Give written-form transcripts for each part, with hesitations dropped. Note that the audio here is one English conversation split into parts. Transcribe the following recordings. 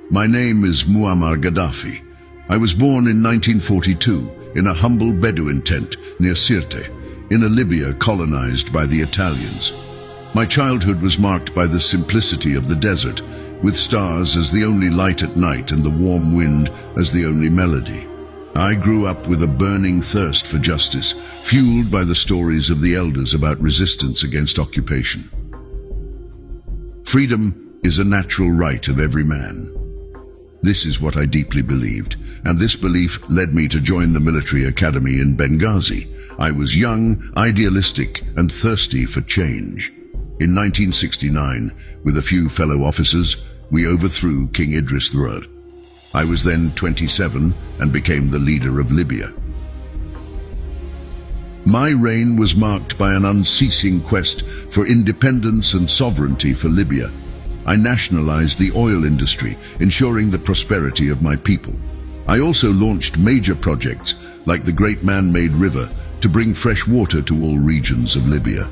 My name is Muammar Gaddafi. I was born in 1942 in a humble Bedouin tent near Sirte, in a Libya colonized by the Italians. My childhood was marked by the simplicity of the desert, with stars as the only light at night and the warm wind as the only melody. I grew up with a burning thirst for justice, fueled by the stories of the elders about resistance against occupation. Freedom is a natural right of every man. This is what I deeply believed, and this belief led me to join the military academy in Benghazi. I was young, idealistic, and thirsty for change. In 1969, with a few fellow officers, we overthrew King Idris III. I was then 27 and became the leader of Libya. My reign was marked by an unceasing quest for independence and sovereignty for Libya. I nationalized the oil industry, ensuring the prosperity of my people. I also launched major projects, like the Great Man-Made River, to bring fresh water to all regions of Libya.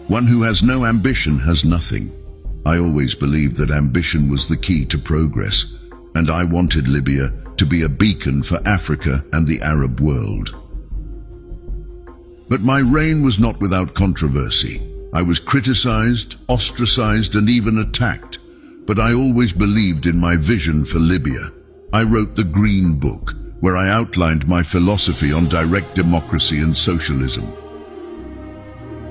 One who has no ambition has nothing. I always believed that ambition was the key to progress, and I wanted Libya to be a beacon for Africa and the Arab world. But my reign was not without controversy. I was criticized, ostracized, and even attacked, but I always believed in my vision for Libya. I wrote the Green Book, where I outlined my philosophy on direct democracy and socialism.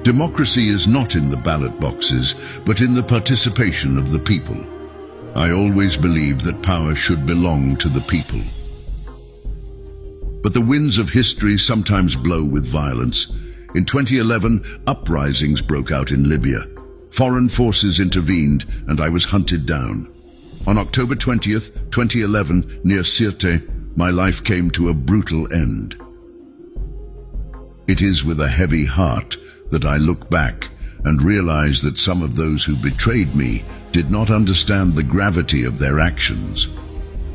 Democracy is not in the ballot boxes, but in the participation of the people. I always believed that power should belong to the people. But the winds of history sometimes blow with violence. In 2011, uprisings broke out in Libya. Foreign forces intervened, and I was hunted down. On October 20th, 2011, near Sirte, my life came to a brutal end. It is with a heavy heart that I look back and realize that some of those who betrayed me did not understand the gravity of their actions.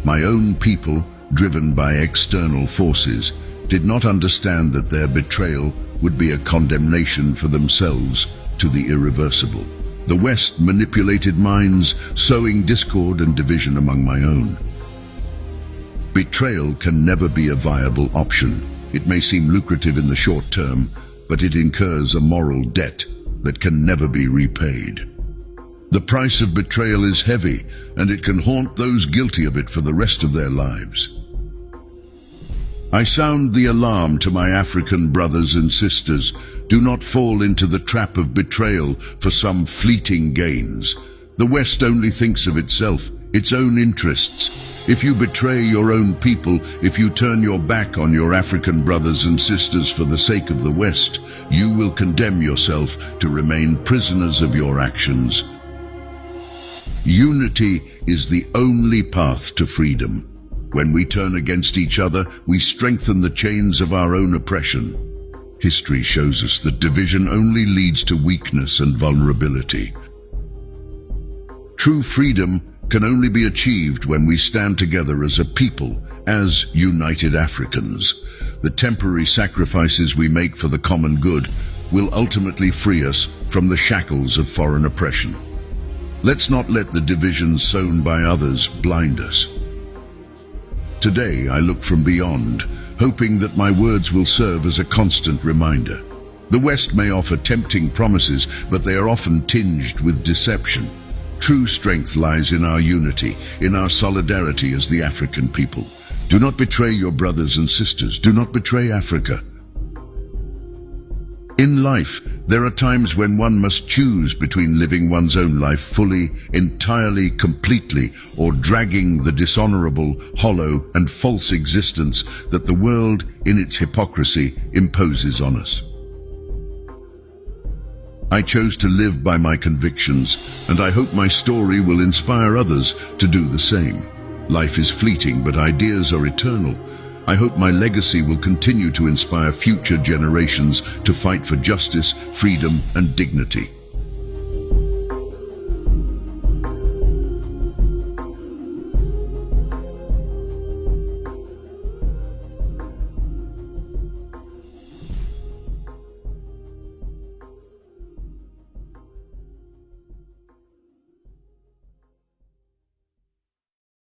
My own people, driven by external forces, did not understand that their betrayal would be a condemnation for themselves to the irreversible. The West manipulated minds, sowing discord and division among my own. Betrayal can never be a viable option. It may seem lucrative in the short term, but it incurs a moral debt that can never be repaid. The price of betrayal is heavy, and it can haunt those guilty of it for the rest of their lives. I sound the alarm to my African brothers and sisters. Do not fall into the trap of betrayal for some fleeting gains. The West only thinks of itself, its own interests. If you betray your own people, if you turn your back on your African brothers and sisters for the sake of the West, you will condemn yourself to remain prisoners of your actions. Unity is the only path to freedom. When we turn against each other, we strengthen the chains of our own oppression. History shows us that division only leads to weakness and vulnerability. True freedom can only be achieved when we stand together as a people, as united Africans. The temporary sacrifices we make for the common good will ultimately free us from the shackles of foreign oppression. Let's not let the divisions sown by others blind us. Today, I look from beyond, hoping that my words will serve as a constant reminder. The West may offer tempting promises, but they are often tinged with deception. True strength lies in our unity, in our solidarity as the African people. Do not betray your brothers and sisters. Do not betray Africa. In life, there are times when one must choose between living one's own life fully, entirely, completely, or dragging the dishonorable, hollow, and false existence that the world, in its hypocrisy, imposes on us. I chose to live by my convictions, and I hope my story will inspire others to do the same. Life is fleeting, but ideas are eternal. I hope my legacy will continue to inspire future generations to fight for justice, freedom, and dignity.